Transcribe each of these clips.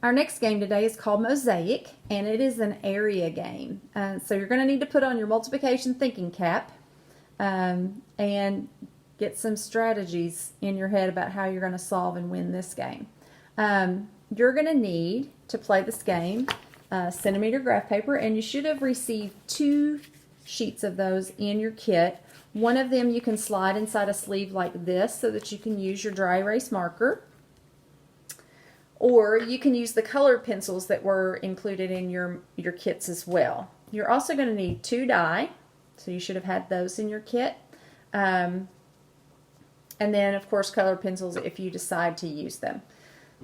Our next game today is called Mosaic, and it is an area game. So you're going to need to put on your multiplication thinking cap and get some strategies in your head about how you're going to solve and win this game. You're going to need to play this game centimeter graph paper, and you should have received 2 sheets of those in your kit. One of them you can slide inside a sleeve like this so that you can use your dry erase marker. Or you can use the colored pencils that were included in your kits as well. You're also going to need 2 die, so you should have had those in your kit. And then, of course, colored pencils if you decide to use them.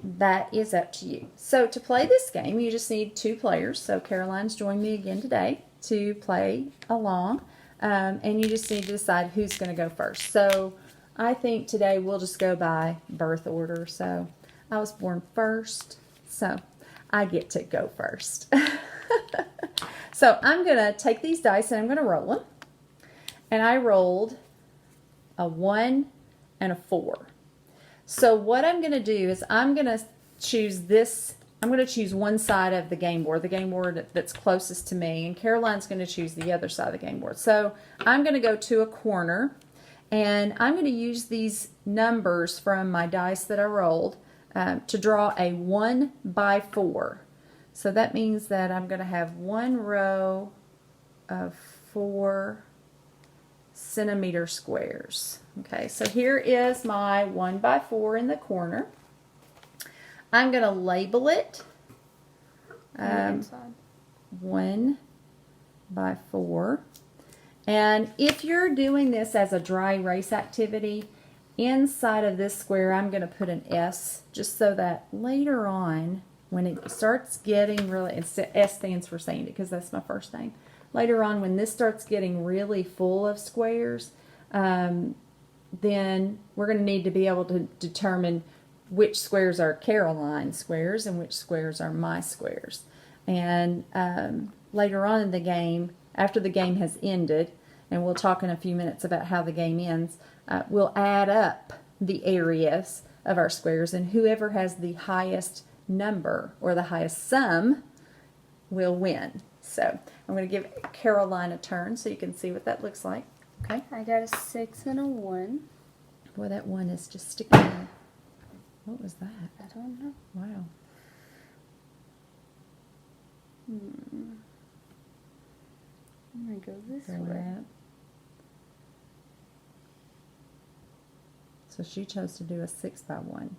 That is up to you. So to play this game, you just need 2 players. So Caroline's joined me again today to play along. And you just need to decide who's going to go first. So I think today we'll just go by birth order. So I was born first, so I get to go first. So I'm going to take these dice and I'm going to roll them. And I rolled a 1 and a 4. So what I'm going to do is I'm going to choose this. I'm going to choose one side of the game board that's closest to me, and Caroline's going to choose the other side of the game board. So I'm going to go to a corner, and I'm going to use these numbers from my dice that I rolled to draw a 1 by 4. So that means that I'm going to have 1 row of 4 centimeter squares. Okay, so here is my 1 by 4 in the corner. I'm going to label it 1 by 4. And if you're doing this as a dry erase activity, inside of this square I'm going to put an S just so that later on when it starts getting really, S stands for Sandy because that's my first name. Later on when this starts getting really full of squares, then we're going to need to be able to determine which squares are Caroline's squares and which squares are my squares. And later on in the game, after the game has ended, and we'll talk in a few minutes about how the game ends, we'll add up the areas of our squares, and whoever has the highest number or the highest sum will win. So I'm going to give Caroline a turn so you can see what that looks like. Okay. I got a 6 and a 1. Boy, that 1 is just sticking out. What was that? I don't know. Wow. I'm going to go this Go way. that. So she chose to do a 6 by 1.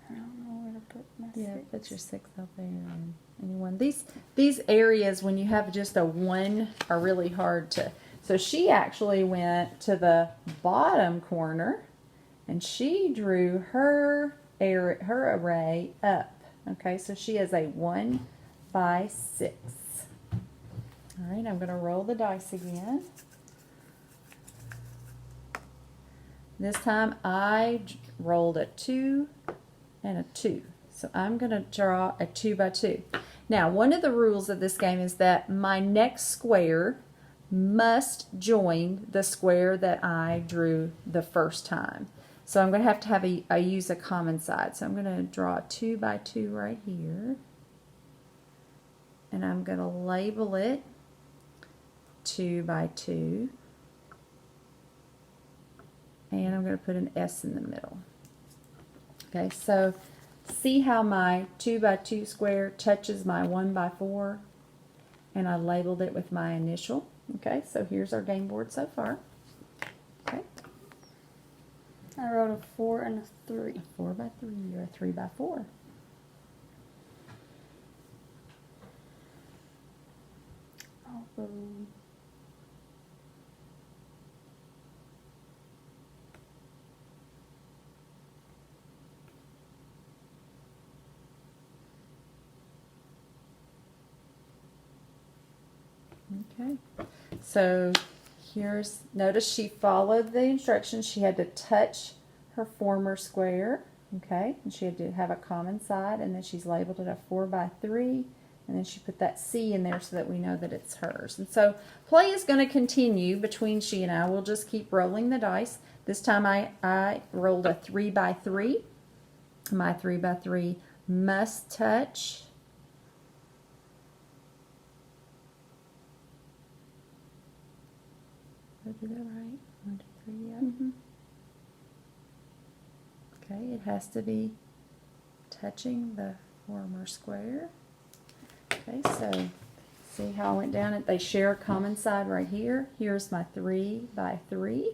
I don't know where to put my 6. Yeah, put your 6 up there. And anyone. These areas, when you have just a 1, are really hard to. So she actually went to the bottom corner, and she drew her array up. Okay, so she has a 1 by 6. All right, I'm going to roll the dice again. This time I rolled a 2 and a 2. So I'm going to draw a 2 by 2. Now, one of the rules of this game is that my next square must join the square that I drew the first time. So I'm going to have I use a common side. So I'm going to draw a 2 by 2 right here. And I'm going to label it 2 by 2. And I'm going to put an S in the middle. Okay, so see how my 2 by 2 square touches my 1 by 4? And I labeled it with my initial. Okay, so here's our game board so far. Okay. I wrote a 4 and a 3. A 4 by 3 or a 3 by 4. Oh, Okay, so notice she followed the instructions. She had to touch her former square, okay, and she had to have a common side, and then she's labeled it a 4 by 3, and then she put that C in there so that we know that it's hers. And so play is going to continue between she and I. We'll just keep rolling the dice. This time I rolled a 3 by 3, my 3 by 3 must touch did I do that right? 1, 2, 3, yeah. Mm-hmm. Okay, it has to be touching the former square. Okay, so see how I went down it? They share a common side right here. Here's my 3 by 3.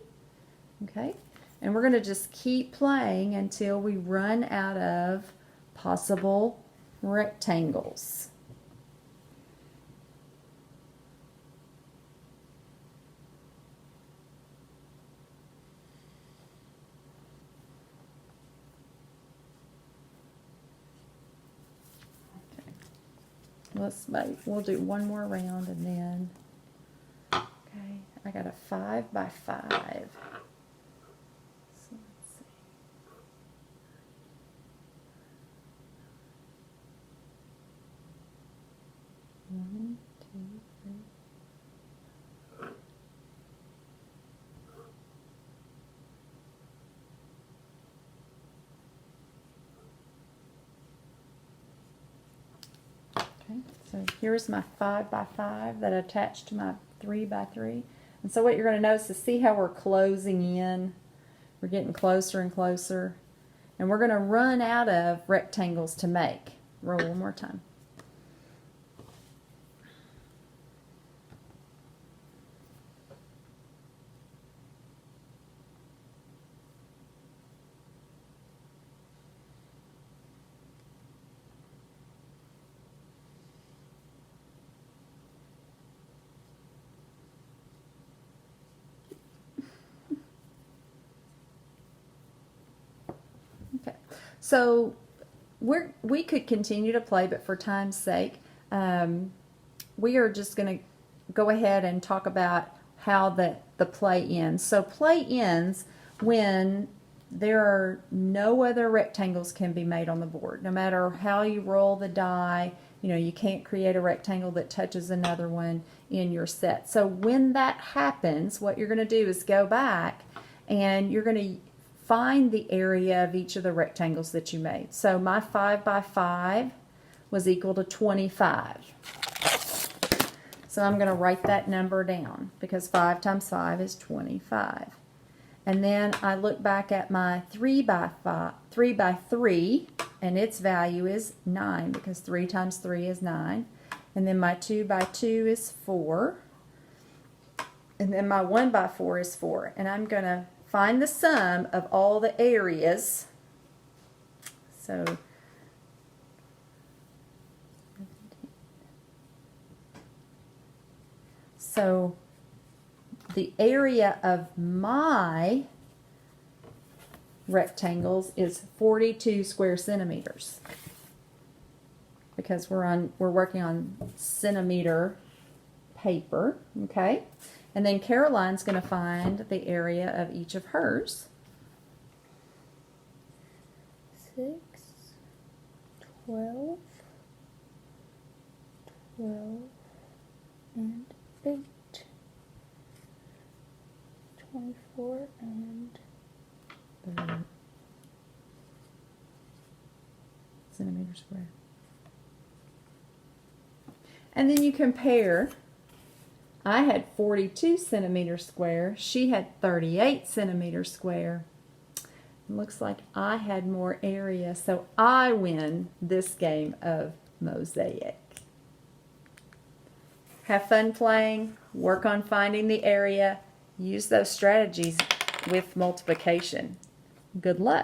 Okay, and we're going to just keep playing until we run out of possible rectangles. Let's wait. We'll do one more round and then. Okay, I got a 5 by 5. So let's see. 1, 2, 3. Okay, so here's my 5 by 5 that attached to my 3 by 3. And so what you're going to notice is see how we're closing in. We're getting closer and closer. And we're going to run out of rectangles to make. Roll one more time. Okay, so we could continue to play, but for time's sake, we are just going to go ahead and talk about how the play ends. So play ends when there are no other rectangles can be made on the board. No matter how you roll the die, you know, you can't create a rectangle that touches another one in your set. So when that happens, what you're going to do is go back and you're going to find the area of each of the rectangles that you made. So my 5 by 5 was equal to 25. So I'm going to write that number down because 5 times 5 is 25. And then I look back at my 3 by 3, and its value is 9 because 3 times 3 is 9. And then my 2 by 2 is 4. And then my 1 by 4 is 4. And I'm going to find the sum of all the areas. So the area of my rectangles is 42 square centimeters because we're working on centimeter paper, okay? And then Caroline's going to find the area of each of hers. 6, 12, 12, and 8. 24 and 30 centimeters square. And then you compare. I had 42 centimeters square. She had 38 centimeters square. It looks like I had more area, so I win this game of Mosaic. Have fun playing. Work on finding the area. Use those strategies with multiplication. Good luck.